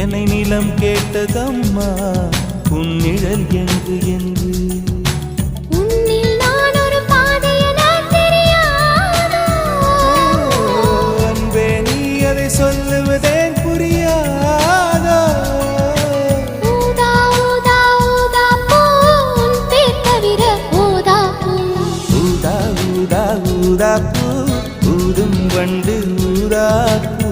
என்னை நிலம் கேட்டதம்மா உன்னிழல் எங்கு என்று உன்னில் நான் ஒரு பாதை என தெரியாதோ அன்பே நீ அதை சொல்லுவதேன் புரியாதோ ஊதா ஊதா ஊதா பூ உன் பேர் தவிர ஊதா பூ ஊதா ஊதா ஊதா பூ ஊதும் வண்டு ஊதா பூ